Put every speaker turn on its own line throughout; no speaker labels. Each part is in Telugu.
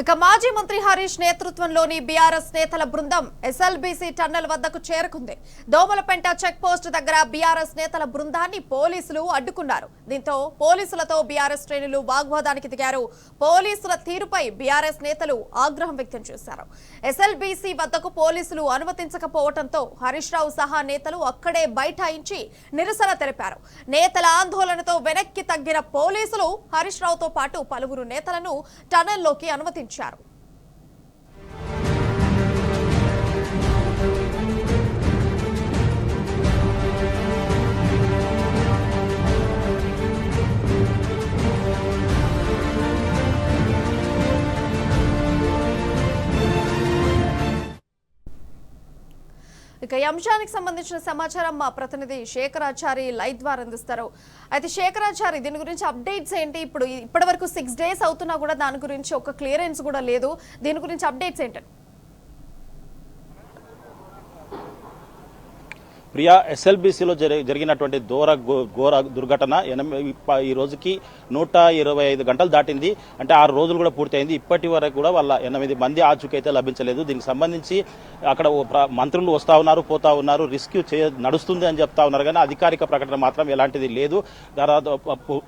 ఇక మాజీ మంత్రి హరీష్ నేతృత్వంలోని బీఆర్ఎస్ నేతల బృందం ఎస్ఎల్బీసీ టన్నెల్ వద్దకు చేరుకుంది. దోమలపెంట చెక్ పోస్ట్ దగ్గర బీఆర్ఎస్ నేతల బృందాన్ని పోలీసులు అడ్డుకున్నారు. దీంతో పోలీసులతో బీఆర్ఎస్ శ్రేణులు వాగ్వాదానికి దిగారు. పోలీసుల తీరుపై బీఆర్ఎస్ నేతలు ఆగ్రహం వ్యక్తం చేశారు. ఎస్ఎల్బీసీ వద్దకు పోలీసులు అనుమతించకపోవడంతో హరీష్ రావు సహా నేతలు అక్కడే బైఠాయించి నిరసన తెలిపారు. నేతల ఆందోళనతో వెనక్కి తగ్గిన పోలీసులు హరీష్ రావుతో పాటు పలువురు నేతలను టన్నెల్లోకి అనుమతించారు. ఇక ఈ అంశానికి సంబంధించిన సమాచారం మా ప్రతినిధి శేఖరాచారి లైవ్ ద్వారా అందిస్తారు. అయితే శేఖరాచారి, దీని గురించి అప్డేట్స్ ఏంటి? ఇప్పటి వరకు 6 days అవుతున్నా కూడా దాని గురించి ఒక క్లియరెన్స్ కూడా లేదు. దీని గురించి అప్డేట్స్ ఏంటంటే
ప్రియా, ఎస్ఎల్బీసీలో జరిగినటువంటి ఘోర దుర్ఘటన ఈ రోజుకి 125 గంటలు దాటింది. అంటే 6 రోజులు కూడా పూర్తయింది. ఇప్పటి వరకు కూడా వాళ్ళ 8 మంది ఆచూకీ అయితే లభించలేదు. దీనికి సంబంధించి అక్కడ మంత్రులు వస్తూ ఉన్నారు, పోతా ఉన్నారు, రెస్క్యూ నడుస్తుంది అని చెప్తా ఉన్నారు. కానీ అధికారిక ప్రకటన మాత్రం ఎలాంటిది లేదు.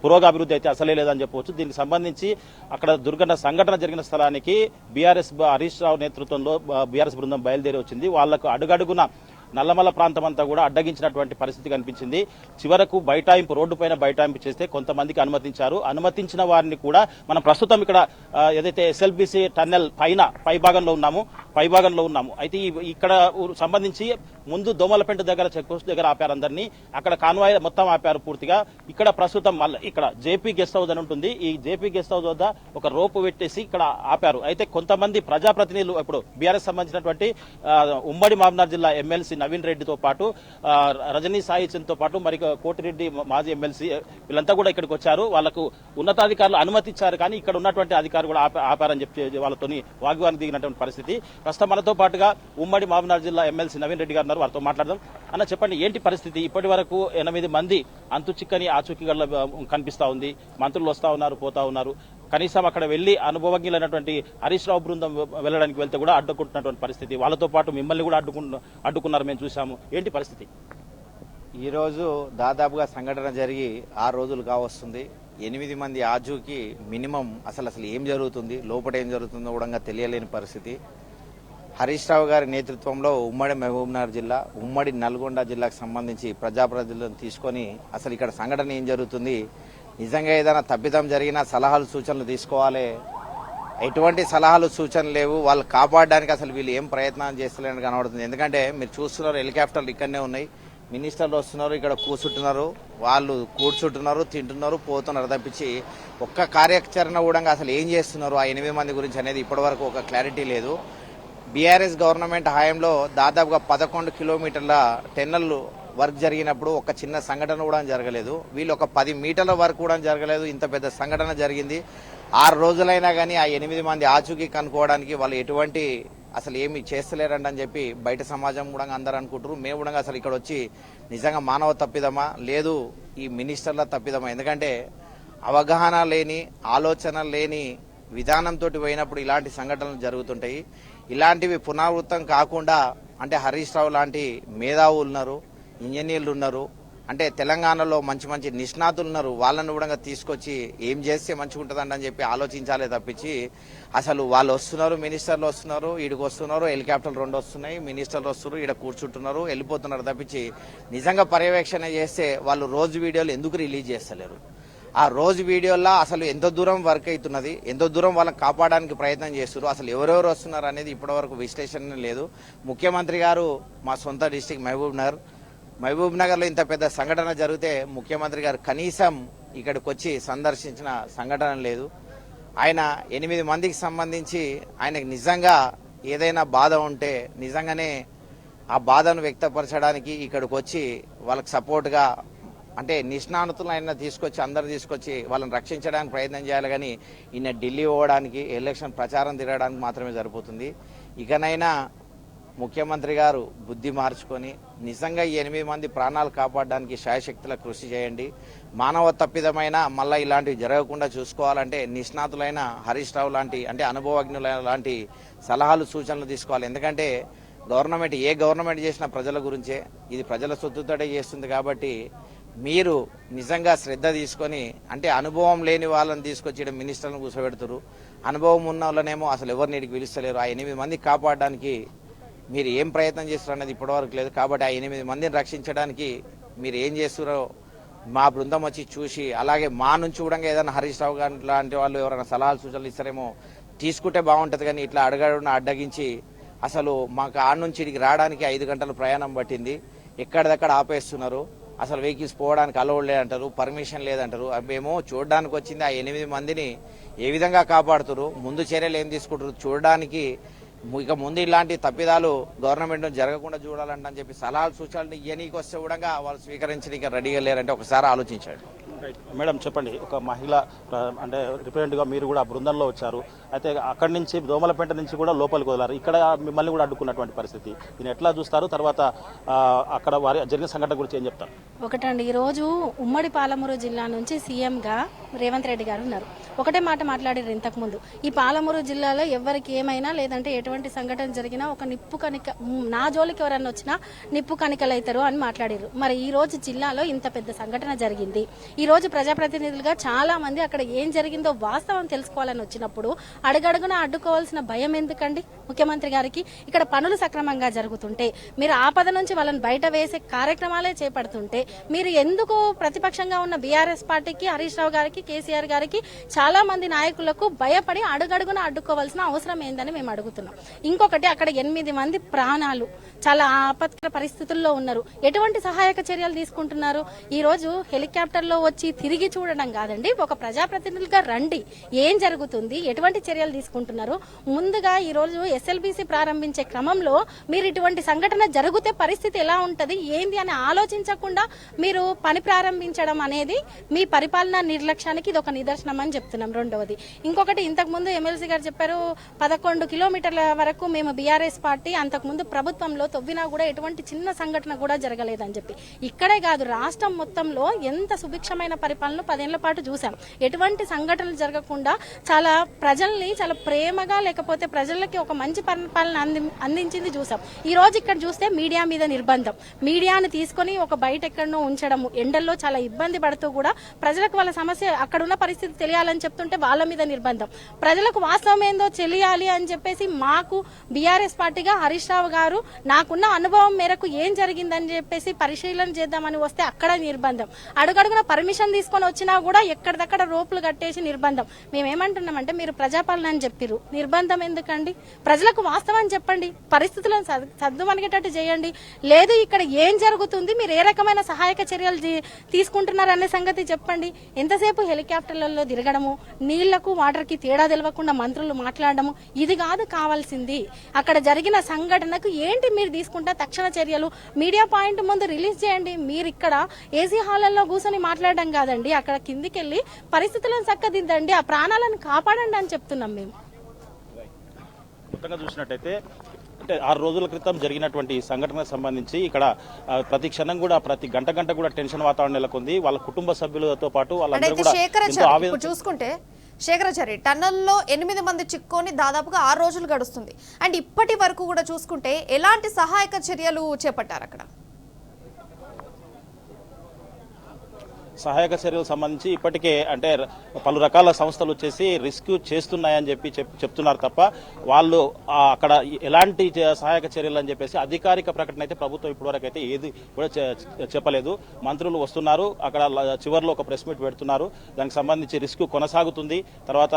పురోగాభివృద్ధి అయితే అసలే లేదని చెప్పవచ్చు. దీనికి సంబంధించి అక్కడ సంఘటన జరిగిన స్థలానికి బీఆర్ఎస్ హరీష్ రావు నేతృత్వంలో బీఆర్ఎస్ బృందం బయలుదేరి వచ్చింది. వాళ్లకు అడుగడుగున నల్లమల్ల ప్రాంతం అంతా కూడా అడ్డగించినటువంటి పరిస్థితి కనిపించింది. చివరకు రోడ్డుపైన బైఠాయింపు చేస్తే కొంతమందికి అనుమతించారు. అనుమతించిన వారిని కూడా మనం ప్రస్తుతం ఇక్కడ ఏదైతే ఎస్ఎల్బీసీ టన్నెల్ పైభాగంలో ఉన్నాము. అయితే ఇక్కడ సంబంధించి ముందు దోమలపెంట దగ్గర చెక్ పోస్ట్ దగ్గర ఆపారు అందరినీ. అక్కడ కాన్వాయ్ మొత్తం ఆపారు పూర్తిగా. ఇక్కడ ప్రస్తుతం మళ్ళీ ఇక్కడ జేపీ గెస్ట్ హౌస్ అని ఉంటుంది. ఈ జేపీ గెస్ట్ హౌస్ వద్ద ఒక రోపు పెట్టేసి ఇక్కడ ఆపారు. అయితే కొంతమంది ప్రజాప్రతినిధులు ఇప్పుడు బీఆర్ఎస్ సంబంధించినటువంటి ఉమ్మడి మహబూబ్నగర్ జిల్లా ఎమ్మెల్సీ నవీన్ రెడ్డితో పాటు రజనీ సాయి చంద్ తో పాటు మరి కోటిరెడ్డి మాజీ ఎమ్మెల్సీ వీళ్ళంతా కూడా ఇక్కడికి వచ్చారు. వాళ్లకు ఉన్నతాధికారులు అనుమతించారు, కానీ ఇక్కడ ఉన్నటువంటి అధికారులు కూడా ఆపారని చెప్పి వాళ్ళతో వాగ్వాదానికి దిగినటువంటి పరిస్థితి. ప్రస్తుతం మనతో పాటుగా ఉమ్మడి మహబూబ్నగర్ జిల్లా ఎమ్మెల్సీ నవీన్ రెడ్డి గారు ఉన్నారు. వారితో మాట్లాడదాం. అన్న, చెప్పండి, ఏంటి పరిస్థితి? ఇప్పటి వరకు 8 మంది అంతు చిక్కని ఆచూకీగా కనిపిస్తా ఉంది. మంత్రులు వస్తా ఉన్నారు, పోతా ఉన్నారు. కనీసం అక్కడ వెళ్లి అనుభవజ్ఞులైనటువంటి హరీష్ రావు బృందం వెళ్ళడానికి వెళ్తే కూడా అడ్డుకుంటున్నటువంటి పరిస్థితి. వాళ్ళతో పాటు మిమ్మల్ని కూడా అడ్డుకున్నారు, మేము చూసాము. ఏంటి పరిస్థితి?
ఈరోజు దాదాపుగా సంఘటన జరిగి 6 రోజులు కావస్తుంది. 8 మంది ఆచూకీ మినిమం అసలు ఏం జరుగుతుంది, లోపల ఏం జరుగుతుందో కూడా తెలియలేని పరిస్థితి. హరీష్ రావు గారి నేతృత్వంలో ఉమ్మడి మహబూబ్నగర్ జిల్లా, ఉమ్మడి నల్గొండ జిల్లాకు సంబంధించి ప్రజాప్రతినిధులను తీసుకొని అసలు ఇక్కడ సంఘటన ఏం జరుగుతుంది, నిజంగా ఏదైనా తప్పిదం జరిగినా సలహాలు సూచనలు తీసుకోవాలి. ఎటువంటి సలహాలు సూచనలు లేవు. వాళ్ళు కాపాడడానికి అసలు వీళ్ళు ఏం ప్రయత్నం చేస్తలేని కనబడుతుంది. ఎందుకంటే మీరు చూస్తున్నారు, హెలికాప్టర్లు ఇక్కడనే ఉన్నాయి, మినిస్టర్లు వస్తున్నారు, ఇక్కడ కూర్చుంటున్నారు, వాళ్ళు కూర్చుంటున్నారు, తింటున్నారు, పోతున్నారు తప్పించి ఒక్క కార్యాచరణ కూడా అసలు ఏం చేస్తున్నారు ఆ 8 మంది గురించి అనేది ఇప్పటివరకు ఒక క్లారిటీ లేదు. బీఆర్ఎస్ గవర్నమెంట్ హయాంలో దాదాపుగా 11 కిలోమీటర్ల టెన్నెల్ వర్క్ జరిగినప్పుడు ఒక చిన్న సంఘటన కూడా జరగలేదు. వీళ్ళు ఒక 10 మీటర్ల వర్క్ కూడా జరగలేదు. ఇంత పెద్ద సంఘటన జరిగింది. 6 రోజులైనా కానీ ఆ 8 మంది ఆచూకీ కనుక్కోవడానికి వాళ్ళు ఎటువంటి అసలు ఏమి చేస్తలేరండి అని చెప్పి బయట సమాజం కూడా అందరూ అనుకుంటారు. మేము కూడా అసలు ఇక్కడ వచ్చి నిజంగా మానవ తప్పిదమా లేదు ఈ మినిస్టర్ల తప్పిదమా? ఎందుకంటే అవగాహన లేని, ఆలోచన లేని విధానంతో పోయినప్పుడు ఇలాంటి సంఘటనలు జరుగుతుంటాయి. ఇలాంటివి పునరావృతం కాకుండా అంటే హరీష్ రావు లాంటి మేధావులు ఉన్నారు, ఇంజనీర్లు ఉన్నారు, అంటే తెలంగాణలో మంచి మంచి నిష్ణాతులు ఉన్నారు. వాళ్ళని కూడా తీసుకొచ్చి ఏం చేస్తే మంచిగా ఉంటుందండి అని చెప్పి ఆలోచించాలే తప్పించి అసలు వాళ్ళు వస్తున్నారు, మినిస్టర్లు వస్తున్నారు, ఈడికి వస్తున్నారు, హెలికాప్టర్లు 2 వస్తున్నాయి, మినిస్టర్లు వస్తున్నారు, ఈడ కూర్చుంటున్నారు, వెళ్ళిపోతున్నారు తప్పించి నిజంగా పర్యవేక్షణ చేస్తే వాళ్ళు రోజు వీడియోలు ఎందుకు రిలీజ్ చేస్తలేరు? ఆ రోజు వీడియోల్లో అసలు ఎంత దూరం వర్క్ అవుతున్నది, ఎంత దూరం వాళ్ళని కాపాడడానికి ప్రయత్నం చేస్తున్నారు, అసలు ఎవరెవరు వస్తున్నారు అనేది ఇప్పటివరకు విశ్లేషణ లేదు. ముఖ్యమంత్రి గారు మా సొంత డిస్టిక్ మహబూబ్ నగర్లో ఇంత పెద్ద సంఘటన జరిగితే ముఖ్యమంత్రి గారు కనీసం ఇక్కడికి వచ్చి సందర్శించిన సంఘటన లేదు. ఆయన 8 మందికి సంబంధించి ఆయనకు నిజంగా ఏదైనా బాధ ఉంటే నిజంగానే ఆ బాధను వ్యక్తపరచడానికి ఇక్కడికి వచ్చి వాళ్ళకి సపోర్ట్గా అంటే నిష్ణాతులు ఆయన అందరు తీసుకొచ్చి వాళ్ళని రక్షించడానికి ప్రయత్నం చేయాలి. కానీ ఈయన ఢిల్లీ పోవడానికి, ఎలక్షన్ ప్రచారం తిరగడానికి మాత్రమే సరిపోతుంది. ఇకనైనా ముఖ్యమంత్రి గారు బుద్ధి మార్చుకొని నిజంగా ఈ 8 మంది ప్రాణాలు కాపాడడానికి శాయశక్తుల కృషి చేయండి. మానవ తప్పిదమైన మళ్ళీ ఇలాంటివి జరగకుండా చూసుకోవాలంటే నిష్ణాతులైన హరీష్ రావు లాంటి అంటే అనుభవజ్ఞుల లాంటి సలహాలు సూచనలు తీసుకోవాలి. ఎందుకంటే ఏ గవర్నమెంట్ చేసినా ప్రజల గురించే, ఇది ప్రజల సొత్తుతోటే చేస్తుంది. కాబట్టి మీరు నిజంగా శ్రద్ధ తీసుకొని అంటే అనుభవం లేని వాళ్ళని తీసుకొచ్చి మినిస్టర్లను కూర్చోబెడుతున్నారు, అనుభవం ఉన్న వాళ్ళనేమో అసలు ఎవరిని ఇక్కడికి పిలుస్తలేరు. ఆ 8 మంది కాపాడడానికి మీరు ఏం ప్రయత్నం చేస్తారు అనేది ఇప్పటివరకు లేదు. కాబట్టి ఆ 8 మందిని రక్షించడానికి మీరు ఏం చేస్తారో మా బృందం వచ్చి చూసి, అలాగే మా నుంచి కూడా ఏదైనా హరీష్ రావు గారి లాంటి వాళ్ళు ఎవరైనా సలహాలు సూచనలు ఇస్తారేమో తీసుకుంటే బాగుంటుంది. కానీ ఇట్లా అడ్డగించి అసలు మాకు ఆడ నుంచి ఇక్కడికి రావడానికి 5 గంటలు ప్రయాణం పట్టింది. ఎక్కడిదక్కడ ఆపేస్తున్నారు. అసలు వెహికల్స్ పోవడానికి అలౌడ్ లేదంటారు, పర్మిషన్ లేదంటారు. అవేమో చూడడానికి వచ్చింది ఆ 8 మందిని ఏ విధంగా కాపాడుతారు, ముందు చర్యలు ఏం తీసుకుంటారు చూడడానికి. ఇక ముందు ఇలాంటి తప్పిదాలు గవర్నమెంట్ జరగకుండా చూడాలంటని చెప్పి సలహాలు సూచనలు ఇవన్నీకి వస్తే కూడా వాళ్ళు స్వీకరించడానికి రెడీగా లేరంటే ఒకసారి ఆలోచించండి.
మేడం చెప్పండి, ఒక మహిళ అంటే రిప్రజెంటేటివ్గా మీరు కూడా బృందంలో వచ్చారు. అయితే అక్కడి నుంచి దోమలపేట నుంచి కూడా లోపలికి వదలారు, ఇక్కడ మిమ్మల్ని కూడా అడ్డుకున్నటువంటి పరిస్థితి, దీన్ని ఎట్లా చూస్తారు? తర్వాత అక్కడ వారి జరిగిన సంఘటన గురించి ఏం చెప్తారు?
ఒకటండి, ఈరోజు ఉమ్మడి పాలమూరు జిల్లా నుంచి సీఎంగా రేవంత్ రెడ్డి గారు ఉన్నారు. ఒకటే మాట మాట్లాడారు ఇంతకుముందు, ఈ పాలమూరు జిల్లాలో ఎవరికి ఏమైనా లేదంటే ఎటువంటి సంఘటన జరిగినా ఒక నిప్పు కణిక, నా జోలికి ఎవరన్నా వచ్చినా నిప్పు కణికలు అవుతారు అని మాట్లాడారు. మరి ఈ రోజు జిల్లాలో ఇంత పెద్ద సంఘటన జరిగింది. ఈ రోజు ప్రజాప్రతినిధులుగా చాలా మంది అక్కడ ఏం జరిగిందో వాస్తవం తెలుసుకోవాలని వచ్చినప్పుడు అడుగడుగున అడ్డుకోవాల్సిన భయం ఎందుకండి ముఖ్యమంత్రి గారికి? ఇక్కడ పనులు సక్రమంగా జరుగుతుంటే, మీరు ఆపద నుంచి వాళ్ళని బయట వేసే కార్యక్రమాలే చేపడుతుంటే, మీరు ఎందుకు ప్రతిపక్షంగా ఉన్న బీఆర్ఎస్ పార్టీకి, హరీష్ రావు గారికి, కేసీఆర్ గారికి, చాలా మంది నాయకులకు భయపడి అడుగడుగున అడ్డుకోవాల్సిన అవసరం ఏందని మేము అడుగుతున్నాం. ఇంకొకటి, అక్కడ 8 మంది ప్రాణాలు చాలా ఆపత్కర పరిస్థితుల్లో ఉన్నారు. ఎటువంటి సహాయక చర్యలు తీసుకుంటున్నారు? ఈ రోజు హెలికాప్టర్లో వచ్చి తిరిగి చూడడం కాదండి, ఒక ప్రజాప్రతినిధులుగా రండి, ఏం జరుగుతుంది, ఎటువంటి చర్యలు తీసుకుంటున్నారు? ముందుగా ఈ రోజు ఎస్ఎల్బీసీ ప్రారంభించే క్రమంలో మీరు ఇటువంటి సంఘటన జరిగితే పరిస్థితి ఎలా ఉంటది ఏంది అని ఆలోచించకుండా మీరు పని ప్రారంభించడం అనేది మీ పరిపాలనా నిర్లక్ష్యానికి ఇది ఒక నిదర్శనం అని చెప్తున్నాం. రెండవది, ఇంకొకటి, ఇంతకు ముందు ఎమ్మెల్సీ గారు చెప్పారు 11 కిలోమీటర్ల వరకు మేము బీఆర్ఎస్ పార్టీ అంతకుముందు ప్రభుత్వంలో తవ్వినా కూడా ఎటువంటి చిన్న సంఘటన కూడా జరగలేదని చెప్పి. ఇక్కడే కాదు, రాష్ట్రం మొత్తంలో ఎంత సుభిక్షమైన పరిపాలన 10 ఏళ్ల పాటు చూసాం. ఎటువంటి సంఘటనలు జరగకుండా చాలా ప్రజల్ని చాలా ప్రేమగా, లేకపోతే ప్రజలకి ఒక మంచి పరిపాలన అందించింది చూసాం. ఈ రోజు ఇక్కడ చూస్తే మీడియా మీద నిర్బంధం, మీడియాను తీసుకొని ఒక బయట ఎక్కడనో ఉంచడము, ఎండల్లో చాలా ఇబ్బంది పడుతూ కూడా ప్రజలకు వాళ్ళ సమస్య అక్కడున్న పరిస్థితి తెలియాలని చెప్తుంటే వాళ్ళ మీద నిర్బంధం. ప్రజలకు వాస్తవం ఏందో తెలియాలి అని చెప్పేసి మాకు బీఆర్ఎస్ పార్టీగా హరీష్ రావు గారు నాకున్న అనుభవం మేరకు ఏం జరిగిందని చెప్పేసి పరిశీలన చేద్దామని వస్తే అక్కడ నిర్బంధం, అడుగడుగున పర్మిషన్ తీసుకొని వచ్చినా కూడా ఎక్కడిదక్కడ రోపులు కట్టేసి నిర్బంధం. మేమేమంటున్నామంటే, మీరు ప్రజాపాలన అని చెప్పిరు, నిర్బంధం ఎందుకండి? ప్రజలకు వాస్తవం చెప్పండి, పరిస్థితులను సర్దుమణిగేటట్టు చేయండి. లేదు ఇక్కడ ఏం జరుగుతుంది, మీరు ఏ రకమైన సహాయక చర్యలు తీసుకుంటున్నారు అనే సంగతి చెప్పండి. ఎంతసేపు హెలికాప్టర్లలో తిరగడము, నీళ్లకు వాటర్కి తేడా తెలియకుండా మంత్రులు మాట్లాడడము, ఇది కాదు కావాల్సింది. అక్కడ జరిగిన సంఘటనకు ఏంటి మీరు తీసుకుంటే తక్షణ చర్యలు మీడియా పాయింట్ ముందు రిలీజ్ చేయండి. మీరు ఇక్కడ ఏసీ హాల్లో కూర్చొని మాట్లాడడం కాదండి, అక్కడ కిందికి వెళ్ళి పరిస్థితులను చక్కదిద్దండి, ఆ ప్రాణాలను కాపాడండి అని చెప్తున్నాం మేము.
మొత్తంగా చూసినట్టయితే అంటే 6 రోజుల క్రితం జరిగినటువంటి సంఘటనకు సంబంధించి ఇక్కడ ప్రతి క్షణం కూడా, ప్రతి గంట కూడా టెన్షన్ వాతావరణం నెలకొంది. వాళ్ళ కుటుంబ సభ్యులతో పాటు వాళ్ళందరూ కూడా
చూసుకుంటే శేఖరాచారి టన్నల్లో 8 మంది చిక్కుకొని దాదాపుగా 6 రోజులు గడుస్తుంది. అండ్ ఇప్పటి వరకు కూడా చూసుకుంటే ఎలాంటి సహాయక చర్యలు చేపట్టారు? అక్కడ
సహాయక చర్యలకు సంబంధించి ఇప్పటికే అంటే పలు రకాల సంస్థలు వచ్చేసి రెస్క్యూ చేస్తున్నాయని చెప్తున్నారు తప్ప వాళ్ళు అక్కడ ఎలాంటి సహాయక చర్యలు అని చెప్పేసి అధికారిక ప్రకటన అయితే ప్రభుత్వం ఇప్పటివరకు అయితే ఏది కూడా చెప్పలేదు. మంత్రులు వస్తున్నారు, అక్కడ చివరిలో ఒక ప్రెస్ మీట్ పెడుతున్నారు, దానికి సంబంధించి రెస్క్యూ కొనసాగుతుంది, తర్వాత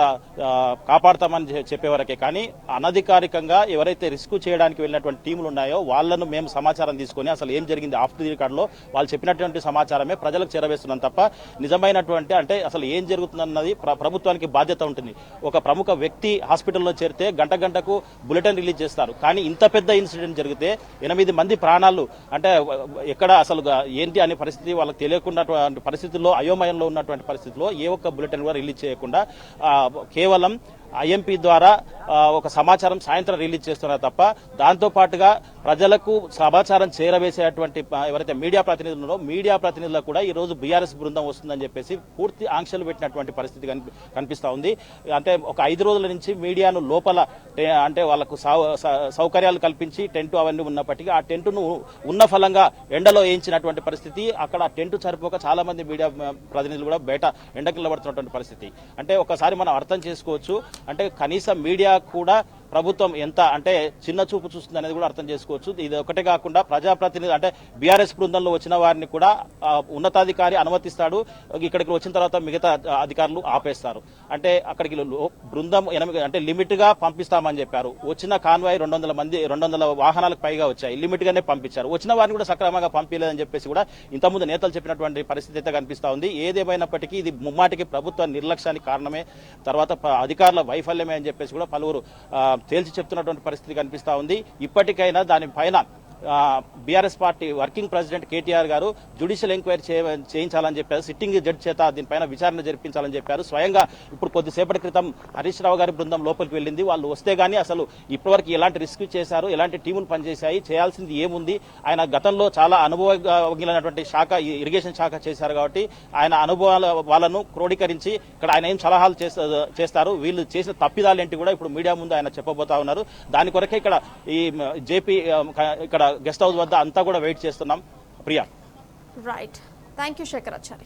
కాపాడతామని చెప్పేవరకే. కానీ అనధికారికంగా ఎవరైతే రెస్క్యూ చేయడానికి వెళ్ళినటువంటి టీములు ఉన్నాయో వాళ్ళను మేము సమాచారం తీసుకొని అసలు ఏం జరిగింది ఆఫ్ ది రికార్డులో వాళ్ళు చెప్పినటువంటి సమాచారమే ప్రజలకు చేరవేస్తున్నాం తప్ప నిజమైనటువంటి అంటే అసలు ఏం జరుగుతుందన్నది ప్రభుత్వానికి బాధ్యత ఉంటుంది. ఒక ప్రముఖ వ్యక్తి హాస్పిటల్లో చేరితే గంటకు బులెటిన్ రిలీజ్ చేస్తారు, కానీ ఇంత పెద్ద ఇన్సిడెంట్ జరిగితే 8 మంది ప్రాణాలు అంటే ఎక్కడ అసలు ఏంటి అనే పరిస్థితి వాళ్ళకి తెలియకున్నటువంటి పరిస్థితుల్లో, అయోమయంలో ఉన్నటువంటి పరిస్థితుల్లో ఏ ఒక్క బులెటిన్ కూడా రిలీజ్ చేయకుండా కేవలం ఐఎంపీ ద్వారా ఒక సమాచారం సాయంత్రం రిలీజ్ చేస్తున్నారు తప్ప దాంతో పాటుగా ప్రజలకు సమాచారం చేరవేసేటువంటి ఎవరైతే మీడియా ప్రతినిధులు ఉన్నారో మీడియా ప్రతినిధులకు కూడా ఈ రోజు బీఆర్ఎస్ బృందం వస్తుందని చెప్పేసి పూర్తి ఆంక్షలు పెట్టినటువంటి పరిస్థితి కనిపిస్తా ఉంది. అంటే ఒక 5 రోజుల నుంచి మీడియాను లోపల అంటే వాళ్ళకు సౌకర్యాలు కల్పించి టెంట్ అవన్నీ ఉన్నప్పటికీ ఆ టెంటును ఉన్న ఫలంగా ఎండలో వేయించినటువంటి పరిస్థితి. అక్కడ టెంట్ సరిపోక చాలా మంది మీడియా ప్రతినిధులు కూడా బయట ఎండకు నిలబడుతున్నటువంటి పరిస్థితి. అంటే ఒకసారి మనం అర్థం చేసుకోవచ్చు. అంటే కనీసం మీడియా కూడా ప్రభుత్వం ఎంత అంటే చిన్న చూపు చూస్తుంది అనేది కూడా అర్థం చేసుకోవచ్చు. ఇది ఒకటే కాకుండా ప్రజాప్రతినిధి అంటే బీఆర్ఎస్ బృందంలో వచ్చిన వారిని కూడా ఉన్నతాధికారి అనుమతిస్తాడు. ఇక్కడికి వచ్చిన తర్వాత మిగతా అధికారులు ఆపేస్తారు. అంటే అక్కడికి బృందం 8 అంటే లిమిట్ గా పంపిస్తామని చెప్పారు. వచ్చిన కాన్వాయ్ 200 వాహనాలకు పైగా వచ్చాయి. లిమిట్ గానే పంపించారు. వచ్చిన వారిని కూడా సక్రమంగా పంపించలేదని చెప్పేసి కూడా ఇంతకుముందు నేతలు చెప్పినటువంటి పరిస్థితి అయితే కనిపిస్తా ఉంది. ఏదేమైనప్పటికీ ఇది ముమ్మాటికి ప్రభుత్వ నిర్లక్ష్యానికి కారణమే, తర్వాత అధికారుల వైఫల్యమే అని చెప్పేసి కూడా పలువురు తేల్చి చెప్తున్నటువంటి పరిస్థితి కనిపిస్తా ఉంది. ఇప్పటికైనా దానిపైన BRS party working president KTR గారు జ్యుడిషియల్ ఎంక్వైరీ చేయించాలని చెప్పారు. సిట్టింగ్ జడ్జి చేత దీనిపైన విచారణ జరిపించాలని చెప్పారు. స్వయంగా ఇప్పుడు కొద్దిసేపటి క్రితం హరీష్ రావు గారి బృందం లోపలికి వెళ్ళింది. వాళ్ళు వస్తే గానీ అసలు ఇప్పటివరకు ఎలాంటి రిస్క్ చేశారు, ఎలాంటి టీములు పనిచేశాయి, చేయాల్సింది ఏముంది, ఆయన గతంలో చాలా అనుభవమైనటువంటి శాఖ ఇరిగేషన్ శాఖ చేశారు కాబట్టి ఆయన అనుభవాల వాళ్ళను క్రోడీకరించి ఇక్కడ ఆయన ఏం సలహాలు చేస్తారు, వీళ్ళు చేసిన తప్పిదాలు ఏంటి కూడా ఇప్పుడు మీడియా ముందు ఆయన చెప్పబోతా ఉన్నారు. దాని కొరకే ఇక్కడ ఈ జేపీ ఇక్కడ గెస్ట్ హౌస్ వద్ద అంతా కూడా వెయిట్ చేస్తున్నాం. Priya.
Right, thank you Shekharachari.